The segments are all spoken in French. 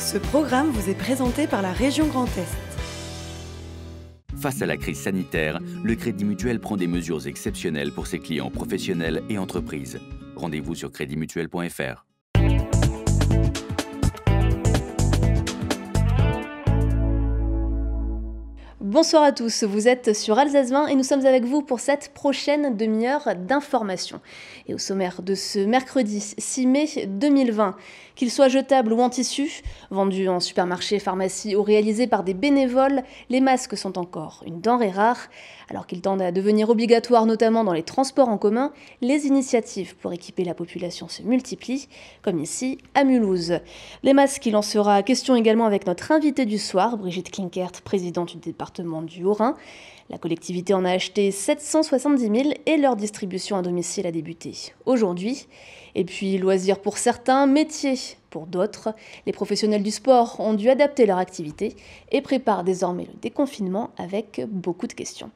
Ce programme vous est présenté par la région Grand Est. Face à la crise sanitaire, le Crédit Mutuel prend des mesures exceptionnelles pour ses clients professionnels et entreprises. Rendez-vous sur créditmutuel.fr. Bonsoir à tous, vous êtes sur Alsace 20 et nous sommes avec vous pour cette prochaine demi-heure d'information. Et au sommaire de ce mercredi 6 mai 2020, qu'ils soient jetables ou en tissu, vendus en supermarché, pharmacie ou réalisés par des bénévoles, les masques sont encore une denrée rare. Alors qu'ils tendent à devenir obligatoires notamment dans les transports en commun, les initiatives pour équiper la population se multiplient, comme ici à Mulhouse. Les masques, il en sera question également avec notre invitée du soir, Brigitte Klinkert, présidente du département du Haut-Rhin. La collectivité en a acheté 770 000 et leur distribution à domicile a débuté aujourd'hui. Et puis, loisirs pour certains, métiers pour d'autres. Les professionnels du sport ont dû adapter leur activité et préparent désormais le déconfinement avec beaucoup de questions.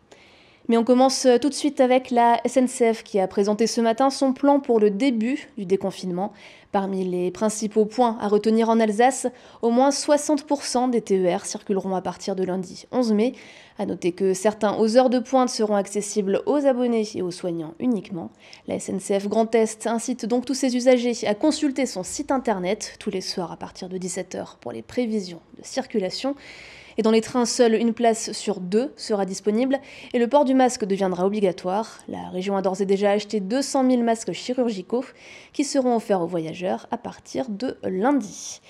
Mais on commence tout de suite avec la SNCF qui a présenté ce matin son plan pour le début du déconfinement. Parmi les principaux points à retenir en Alsace, au moins 60% des TER circuleront à partir de lundi 11 mai. À noter que certains aux heures de pointe seront accessibles aux abonnés et aux soignants uniquement. La SNCF Grand Est incite donc tous ses usagers à consulter son site internet tous les soirs à partir de 17h pour les prévisions de circulation. Et dans les trains, seule une place sur 2 sera disponible et le port du masque deviendra obligatoire. La région a d'ores et déjà acheté 200 000 masques chirurgicaux qui seront offerts aux voyageurs à partir de lundi.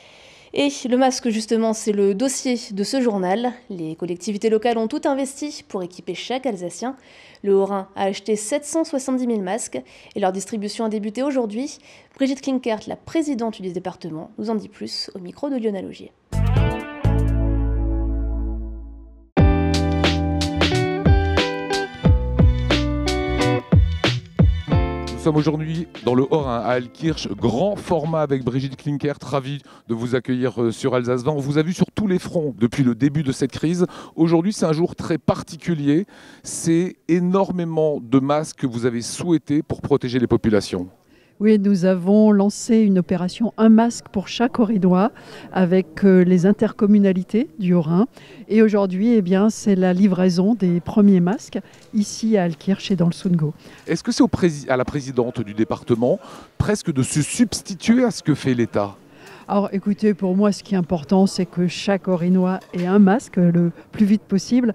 Et le masque, justement, c'est le dossier de ce journal. Les collectivités locales ont tout investi pour équiper chaque Alsacien. Le Haut-Rhin a acheté 770 000 masques et leur distribution a débuté aujourd'hui. Brigitte Klinkert, la présidente du département, nous en dit plus au micro de Lionel Augier. Nous sommes aujourd'hui dans le Haut-Rhin, à Altkirch, grand format avec Brigitte Klinkert, ravi de vous accueillir sur Alsace 20. On vous a vu sur tous les fronts depuis le début de cette crise. Aujourd'hui, c'est un jour très particulier. C'est énormément de masques que vous avez souhaité pour protéger les populations. Oui, nous avons lancé une opération Un masque pour chaque Haut-Rhinois avec les intercommunalités du Haut-Rhin. Et aujourd'hui, eh bien, c'est la livraison des premiers masques ici à Altkirch et dans le Sundgau. Est-ce que c'est à la présidente du département presque de se substituer à ce que fait l'État ? Alors écoutez, pour moi, ce qui est important, c'est que chaque Haut-Rhinois ait un masque le plus vite possible.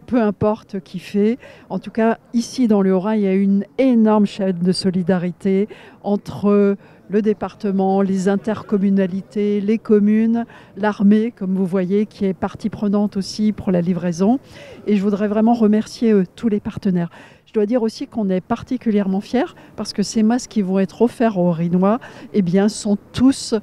Peu importe qui fait. En tout cas, ici dans le Haut-Rhin, il y a une énorme chaîne de solidarité entre le département, les intercommunalités, les communes, l'armée, comme vous voyez, qui est partie prenante aussi pour la livraison. Et je voudrais vraiment remercier tous les partenaires. Je dois dire aussi qu'on est particulièrement fiers parce que ces masques qui vont être offerts aux Haut-Rhinois eh bien, sont tous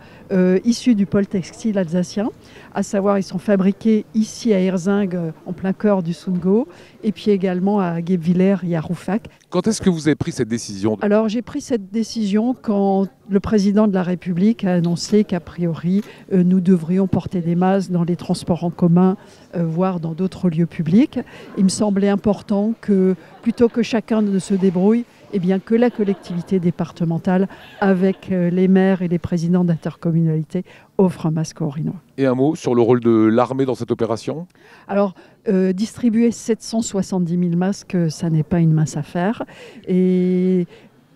issus du pôle textile alsacien. À savoir, ils sont fabriqués ici à Herzing, en plein cœur du Sundgau, et puis également à Guebwiller et à Rouffach. Quand est-ce que vous avez pris cette décision ? Alors, j'ai pris cette décision quand le président de la République a annoncé qu'a priori, nous devrions porter des masques dans les transports en commun, voire dans d'autres lieux publics. Il me semblait important que, plutôt que chacun ne se débrouille, eh bien, que la collectivité départementale, avec les maires et les présidents d'intercommunalités, offre un masque aux Haut-Rhinois. Et un mot sur le rôle de l'armée dans cette opération ? Alors, distribuer 770 000 masques, ça n'est pas une mince affaire. Et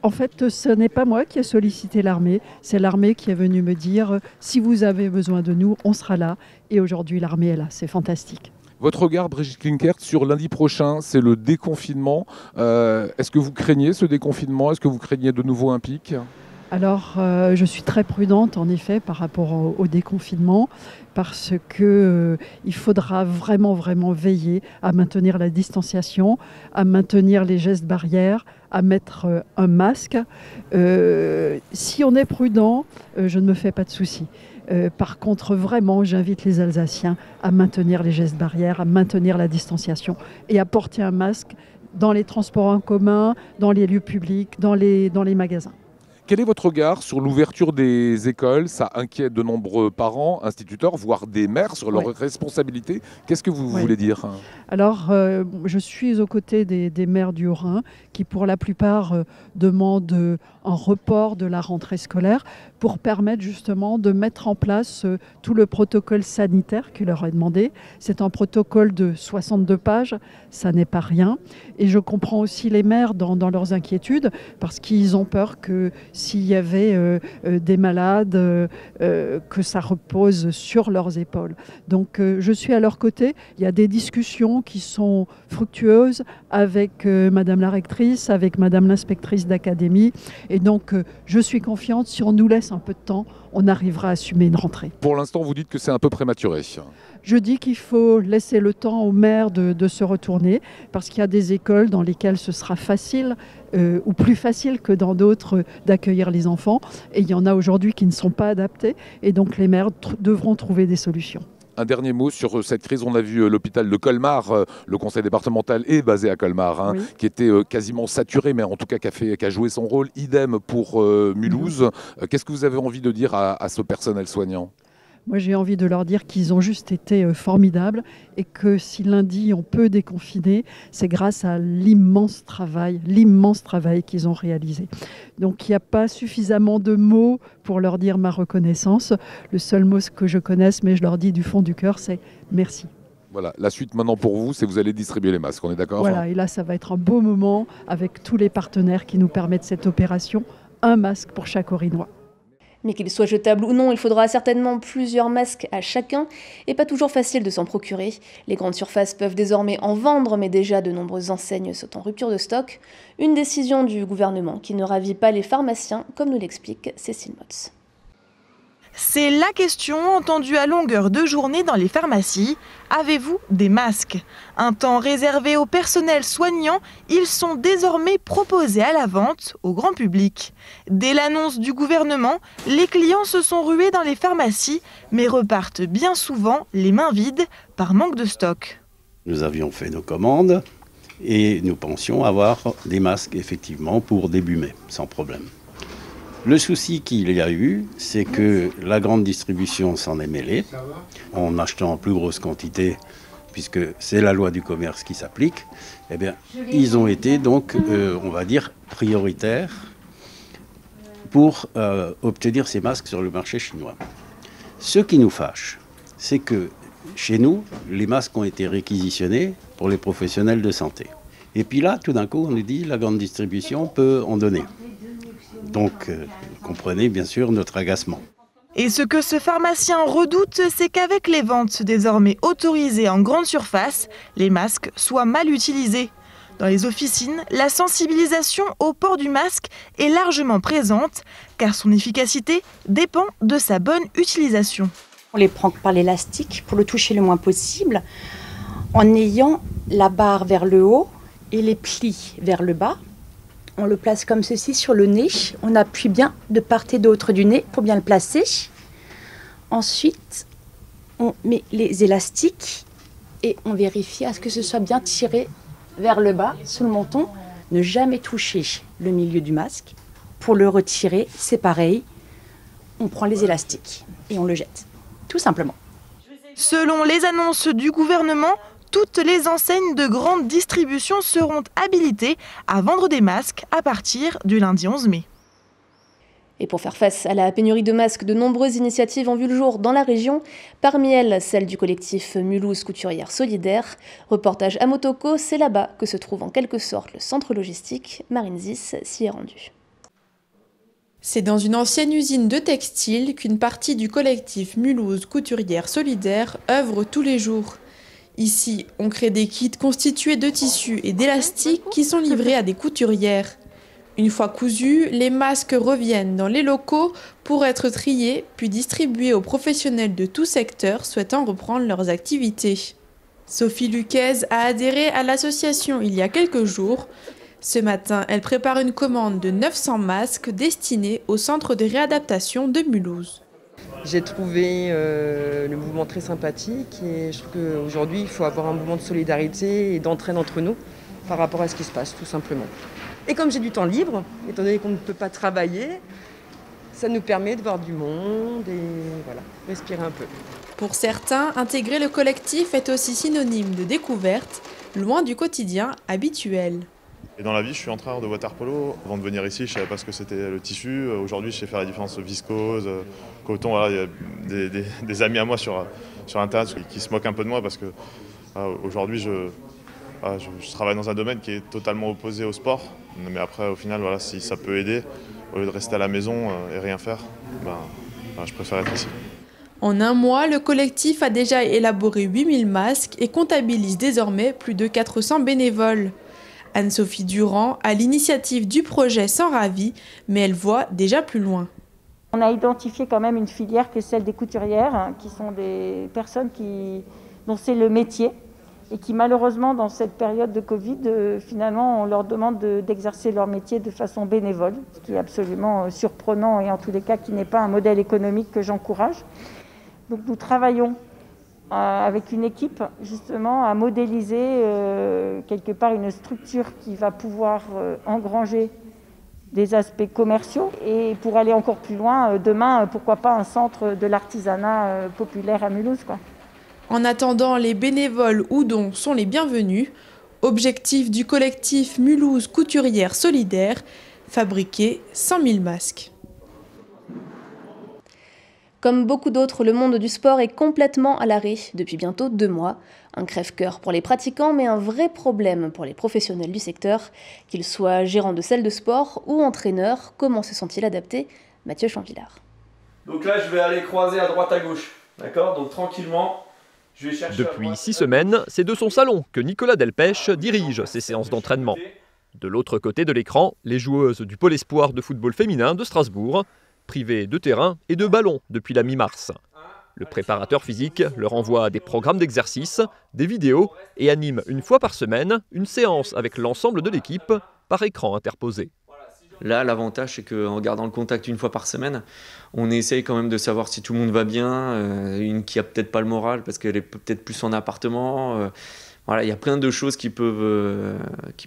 en fait, ce n'est pas moi qui ai sollicité l'armée, c'est l'armée qui est venue me dire « si vous avez besoin de nous, on sera là ». Et aujourd'hui, l'armée est là, c'est fantastique. Votre regard, Brigitte Klinkert, sur lundi prochain, c'est le déconfinement. Est-ce que vous craignez ce déconfinement ? Est-ce que vous craignez de nouveau un pic ? Alors, je suis très prudente, en effet, par rapport au déconfinement, parce qu'il faudra vraiment veiller à maintenir la distanciation, à maintenir les gestes barrières, à mettre un masque. Si on est prudent, je ne me fais pas de soucis. Par contre, vraiment, j'invite les Alsaciens à maintenir les gestes barrières, à maintenir la distanciation et à porter un masque dans les transports en commun, dans les lieux publics, dans les magasins. Quel est votre regard sur l'ouverture des écoles ? Ça inquiète de nombreux parents, instituteurs, voire des maires sur leurs responsabilités. Qu'est-ce que vous voulez dire ? Alors, je suis aux côtés des maires du Haut-Rhin qui, pour la plupart, demandent un report de la rentrée scolaire pour permettre justement de mettre en place tout le protocole sanitaire qui leur est demandé. C'est un protocole de 62 pages, ça n'est pas rien. Et je comprends aussi les maires dans leurs inquiétudes parce qu'ils ont peur que s'il y avait des malades, que ça repose sur leurs épaules. Donc je suis à leur côté. Il y a des discussions qui sont fructueuses avec Madame la rectrice, avec Madame l'inspectrice d'académie. Et donc je suis confiante, si on nous laisse un peu de temps, on arrivera à assumer une rentrée. Pour l'instant, vous dites que c'est un peu prématuré. Je dis qu'il faut laisser le temps aux maires de se retourner parce qu'il y a des écoles dans lesquelles ce sera facile ou plus facile que dans d'autres d'accueillir les enfants. Et il y en a aujourd'hui qui ne sont pas adaptés et donc les maires devront trouver des solutions. Un dernier mot sur cette crise. On a vu l'hôpital de Colmar, le conseil départemental est basé à Colmar, oui, qui était quasiment saturé, mais en tout cas qui a joué son rôle. Idem pour Mulhouse. Qu'est-ce que vous avez envie de dire à ce personnel soignant ? Moi, j'ai envie de leur dire qu'ils ont juste été formidables et que si lundi on peut déconfiner, c'est grâce à l'immense travail qu'ils ont réalisé. Donc, il n'y a pas suffisamment de mots pour leur dire ma reconnaissance. Le seul mot que je connaisse, mais je leur dis du fond du cœur, c'est merci. Voilà, la suite maintenant pour vous, c'est vous allez distribuer les masques, on est d'accord ? Voilà, et là, ça va être un beau moment avec tous les partenaires qui nous permettent cette opération. Un masque pour chaque Orinois. Mais qu'il soit jetable ou non, il faudra certainement plusieurs masques à chacun et pas toujours facile de s'en procurer. Les grandes surfaces peuvent désormais en vendre, mais déjà de nombreuses enseignes sont en rupture de stock. Une décision du gouvernement qui ne ravit pas les pharmaciens, comme nous l'explique Cécile Motz. C'est la question entendue à longueur de journée dans les pharmacies. Avez-vous des masques ? Un temps réservé au personnel soignant, ils sont désormais proposés à la vente au grand public. Dès l'annonce du gouvernement, les clients se sont rués dans les pharmacies, mais repartent bien souvent les mains vides par manque de stock. Nous avions fait nos commandes et nous pensions avoir des masques effectivement pour début mai, sans problème. Le souci qu'il y a eu, c'est que la grande distribution s'en est mêlée, en achetant en plus grosse quantité, puisque c'est la loi du commerce qui s'applique. Eh bien, ils ont été donc, on va dire, prioritaires pour obtenir ces masques sur le marché chinois. Ce qui nous fâche, c'est que chez nous, les masques ont été réquisitionnés pour les professionnels de santé. Et puis là, tout d'un coup, on nous dit la grande distribution peut en donner. Donc, comprenez bien sûr notre agacement. Et ce que ce pharmacien redoute, c'est qu'avec les ventes désormais autorisées en grande surface, les masques soient mal utilisés. Dans les officines, la sensibilisation au port du masque est largement présente, car son efficacité dépend de sa bonne utilisation. On les prend par l'élastique pour le toucher le moins possible, en ayant la barre vers le haut et les plis vers le bas. On le place comme ceci sur le nez. On appuie bien de part et d'autre du nez pour bien le placer. Ensuite, on met les élastiques et on vérifie à ce que ce soit bien tiré vers le bas, sous le menton. Ne jamais toucher le milieu du masque. Pour le retirer, c'est pareil. On prend les élastiques et on le jette. Tout simplement. Selon les annonces du gouvernement, toutes les enseignes de grande distribution seront habilitées à vendre des masques à partir du lundi 11 mai. Et pour faire face à la pénurie de masques, de nombreuses initiatives ont vu le jour dans la région. Parmi elles, celle du collectif Mulhouse Couturière Solidaire. Reportage à Motoko, c'est là-bas que se trouve en quelque sorte le centre logistique. Marine Zis s'y est rendue. C'est dans une ancienne usine de textile qu'une partie du collectif Mulhouse Couturière Solidaire œuvre tous les jours. Ici, on crée des kits constitués de tissus et d'élastiques qui sont livrés à des couturières. Une fois cousus, les masques reviennent dans les locaux pour être triés, puis distribués aux professionnels de tout secteur souhaitant reprendre leurs activités. Sophie Luquez a adhéré à l'association il y a quelques jours. Ce matin, elle prépare une commande de 900 masques destinés au centre de réadaptation de Mulhouse. J'ai trouvé le mouvement très sympathique et je trouve qu'aujourd'hui, il faut avoir un mouvement de solidarité et d'entraide entre nous par rapport à ce qui se passe, tout simplement. Et comme j'ai du temps libre, étant donné qu'on ne peut pas travailler, ça nous permet de voir du monde et voilà, respirer un peu. Pour certains, intégrer le collectif est aussi synonyme de découverte, loin du quotidien habituel. Et dans la vie, je suis entraîneur de water-polo. Avant de venir ici, je ne savais pas ce que c'était le tissu. Aujourd'hui, je sais faire la différence viscose, coton. Voilà, il y a des amis à moi sur Internet qui se moquent un peu de moi parce que aujourd'hui, je travaille dans un domaine qui est totalement opposé au sport. Mais après, au final, voilà, si ça peut aider, au lieu de rester à la maison et rien faire, je préfère être ici. En un mois, le collectif a déjà élaboré 8000 masques et comptabilise désormais plus de 400 bénévoles. Anne-Sophie Durand a l'initiative du projet s'en ravit, mais elle voit déjà plus loin. On a identifié quand même une filière qui est celle des couturières, qui sont des personnes dont c'est le métier et qui malheureusement dans cette période de Covid, finalement on leur demande d'exercer leur métier de façon bénévole, ce qui est absolument surprenant et en tous les cas qui n'est pas un modèle économique que j'encourage. Donc nous travaillons avec une équipe justement à modéliser quelque part une structure qui va pouvoir engranger des aspects commerciaux et pour aller encore plus loin, demain, pourquoi pas un centre de l'artisanat populaire à Mulhouse, quoi. En attendant, les bénévoles ou dons sont les bienvenus. Objectif du collectif Mulhouse Couturière Solidaire, fabriquer 100 000 masques. Comme beaucoup d'autres, le monde du sport est complètement à l'arrêt depuis bientôt 2 mois. Un crève-cœur pour les pratiquants, mais un vrai problème pour les professionnels du secteur. Qu'ils soient gérants de salles de sport ou entraîneurs, comment se sont-ils adaptés? Mathieu Champvillard. Donc là, je vais aller croiser à droite à gauche. D'accord? Donc tranquillement, je vais chercher. Depuis 6 semaines, c'est de son salon que Nicolas Delpech dirige ses séances d'entraînement. De l'autre côté de l'écran, les joueuses du pôle espoir de football féminin de Strasbourg, privées de terrain et de ballons depuis la mi-mars. Le préparateur physique leur envoie des programmes d'exercice, des vidéos et anime une fois par semaine une séance avec l'ensemble de l'équipe par écran interposé. Là, l'avantage, c'est qu'en gardant le contact une fois par semaine, on essaye quand même de savoir si tout le monde va bien, une qui a peut-être pas le moral parce qu'elle est peut-être plus en appartement. Voilà, il y a plein de choses qui peuvent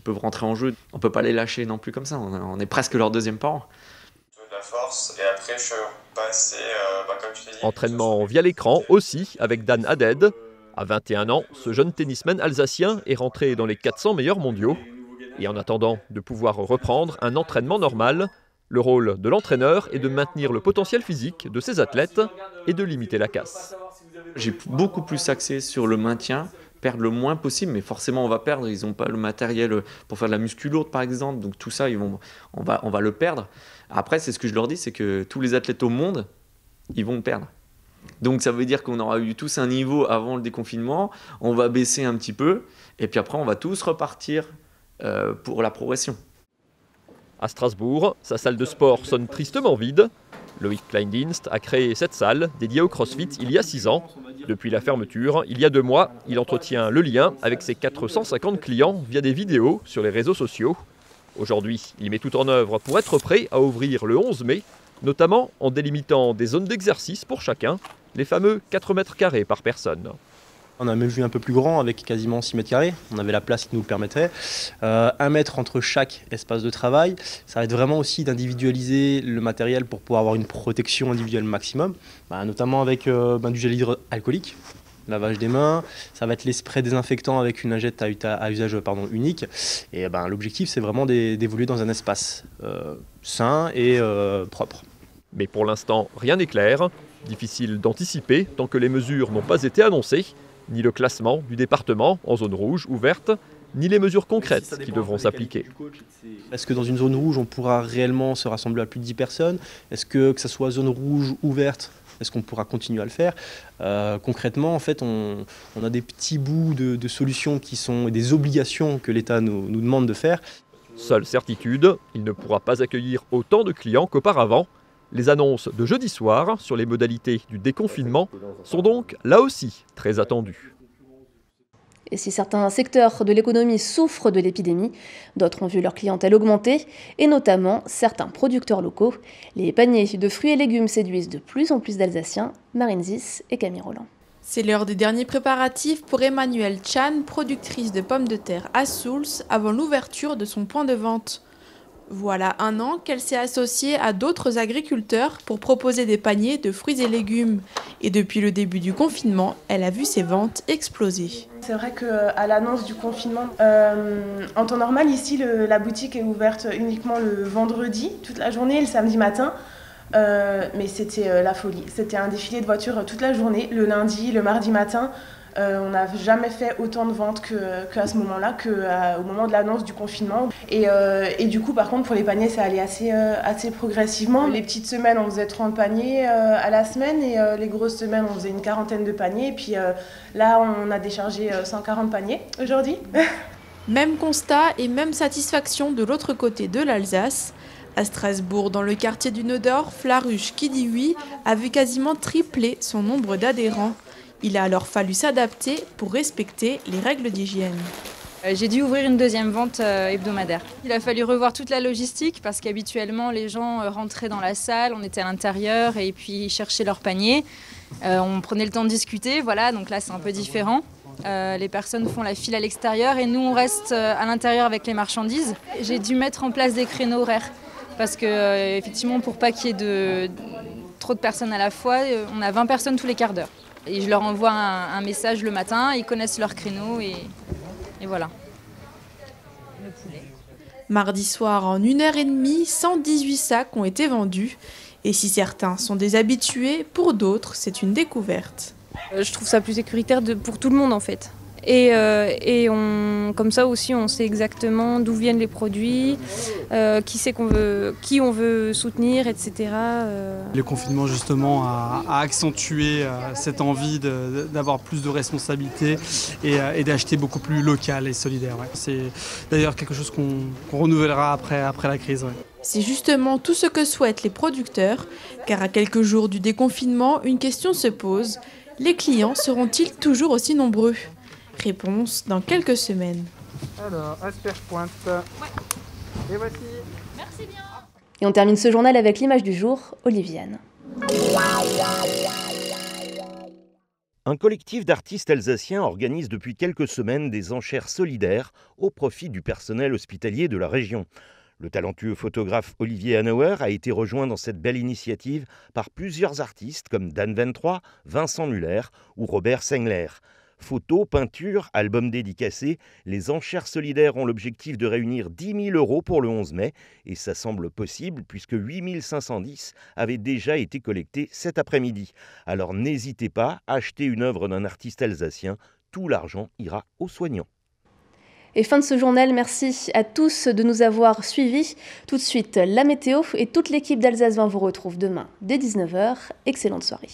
rentrer en jeu. On ne peut pas les lâcher non plus comme ça, on est presque leurs deuxièmes parents. De la force et après je suis passé, comme je t'ai dit... Entraînement via l'écran aussi avec Dan Haded. À 21 ans, ce jeune tennisman alsacien est rentré dans les 400 meilleurs mondiaux. Et en attendant de pouvoir reprendre un entraînement normal, le rôle de l'entraîneur est de maintenir le potentiel physique de ses athlètes et de limiter la casse. J'ai beaucoup plus axé sur le maintien, perdre le moins possible, mais forcément on va perdre, ils n'ont pas le matériel pour faire de la muscu lourde par exemple, donc tout ça on va le perdre. Après c'est ce que je leur dis, c'est que tous les athlètes au monde, ils vont le perdre. Donc ça veut dire qu'on aura eu tous un niveau avant le déconfinement, on va baisser un petit peu, et puis après on va tous repartir pour la progression. À Strasbourg, sa salle de sport sonne tristement vide. Loïc Kleindienst a créé cette salle dédiée au CrossFit il y a 6 ans. Depuis la fermeture, il y a 2 mois, il entretient le lien avec ses 450 clients via des vidéos sur les réseaux sociaux. Aujourd'hui, il met tout en œuvre pour être prêt à ouvrir le 11 mai, notamment en délimitant des zones d'exercice pour chacun, les fameux 4 mètres carrés par personne. On a même vu un peu plus grand avec quasiment 6 mètres carrés. On avait la place qui nous le permettrait. 1 mètre entre chaque espace de travail. Ça va être vraiment aussi d'individualiser le matériel pour pouvoir avoir une protection individuelle maximum, notamment avec du gel hydroalcoolique, lavage des mains. Ça va être les sprays désinfectants avec une lingette à usage unique. Et l'objectif, c'est vraiment d'évoluer dans un espace sain et propre. Mais pour l'instant, rien n'est clair. Difficile d'anticiper tant que les mesures n'ont pas été annoncées. Ni le classement du département en zone rouge ou verte, ni les mesures concrètes qui devront s'appliquer. Est-ce que dans une zone rouge, on pourra réellement se rassembler à plus de 10 personnes? Est-ce que ça soit zone rouge ou verte, est-ce qu'on pourra continuer à le faire? Concrètement, en fait, on a des petits bouts de solutions qui sont des obligations que l'État nous demande de faire. Seule certitude, il ne pourra pas accueillir autant de clients qu'auparavant. Les annonces de jeudi soir sur les modalités du déconfinement sont donc là aussi très attendues. Et si certains secteurs de l'économie souffrent de l'épidémie, d'autres ont vu leur clientèle augmenter, et notamment certains producteurs locaux. Les paniers de fruits et légumes séduisent de plus en plus d'Alsaciens, Marine Zis et Camille Roland. C'est l'heure des derniers préparatifs pour Emmanuelle Chan, productrice de pommes de terre à Souls, avant l'ouverture de son point de vente. Voilà un an qu'elle s'est associée à d'autres agriculteurs pour proposer des paniers de fruits et légumes. Et depuis le début du confinement, elle a vu ses ventes exploser. C'est vrai qu'à l'annonce du confinement, en temps normal, ici, la boutique est ouverte uniquement le vendredi, toute la journée et le samedi matin. Mais c'était la folie. C'était un défilé de voitures toute la journée, le lundi, le mardi matin. On n'a jamais fait autant de ventes qu'à ce moment-là, qu'au moment de l'annonce du confinement. Et du coup, par contre, pour les paniers, ça allait assez progressivement. Les petites semaines, on faisait 30 paniers à la semaine et les grosses semaines, on faisait une quarantaine de paniers. Et puis là, on a déchargé 140 paniers aujourd'hui. Même constat et même satisfaction de l'autre côté de l'Alsace. À Strasbourg, dans le quartier du Neudorf, la ruche qui dit oui a vu quasiment tripler son nombre d'adhérents. Il a alors fallu s'adapter pour respecter les règles d'hygiène. J'ai dû ouvrir une deuxième vente hebdomadaire. Il a fallu revoir toute la logistique parce qu'habituellement les gens rentraient dans la salle, on était à l'intérieur et puis cherchaient leur panier. On prenait le temps de discuter, voilà, donc là c'est un peu différent. Les personnes font la file à l'extérieur et nous on reste à l'intérieur avec les marchandises. J'ai dû mettre en place des créneaux horaires parce que effectivement pour pas qu'il y ait trop de personnes à la fois, on a 20 personnes tous les quarts d'heure. Et je leur envoie un message le matin, ils connaissent leur créneau et voilà. Le poulet. Mardi soir, en 1h30, 118 sacs ont été vendus. Et si certains sont des habitués, pour d'autres, c'est une découverte. Je trouve ça plus sécuritaire pour tout le monde en fait. Et comme ça aussi, on sait exactement d'où viennent les produits, qui on veut soutenir, etc. Le confinement justement a accentué cette envie d'avoir plus de responsabilités et d'acheter beaucoup plus local et solidaire. Ouais. C'est d'ailleurs quelque chose qu'on renouvellera après la crise. Ouais. C'est justement tout ce que souhaitent les producteurs, car à quelques jours du déconfinement, une question se pose. Les clients seront-ils toujours aussi nombreux ? Réponse dans quelques semaines. Alors, asperge pointe. Ouais. Et voici. Merci bien. Et on termine ce journal avec l'image du jour, Oliviane. Un collectif d'artistes alsaciens organise depuis quelques semaines des enchères solidaires au profit du personnel hospitalier de la région. Le talentueux photographe Olivier Hanauer a été rejoint dans cette belle initiative par plusieurs artistes comme Dan 23, Vincent Muller ou Robert Sengler. Photos, peintures, albums dédicacés, les enchères solidaires ont l'objectif de réunir 10 000 € pour le 11 mai. Et ça semble possible puisque 8 510 avaient déjà été collectés cet après-midi. Alors n'hésitez pas, achetez une œuvre d'un artiste alsacien, tout l'argent ira aux soignants. Et fin de ce journal, merci à tous de nous avoir suivis. Tout de suite, la météo et toute l'équipe d'Alsace 20 vous retrouve demain dès 19h. Excellente soirée.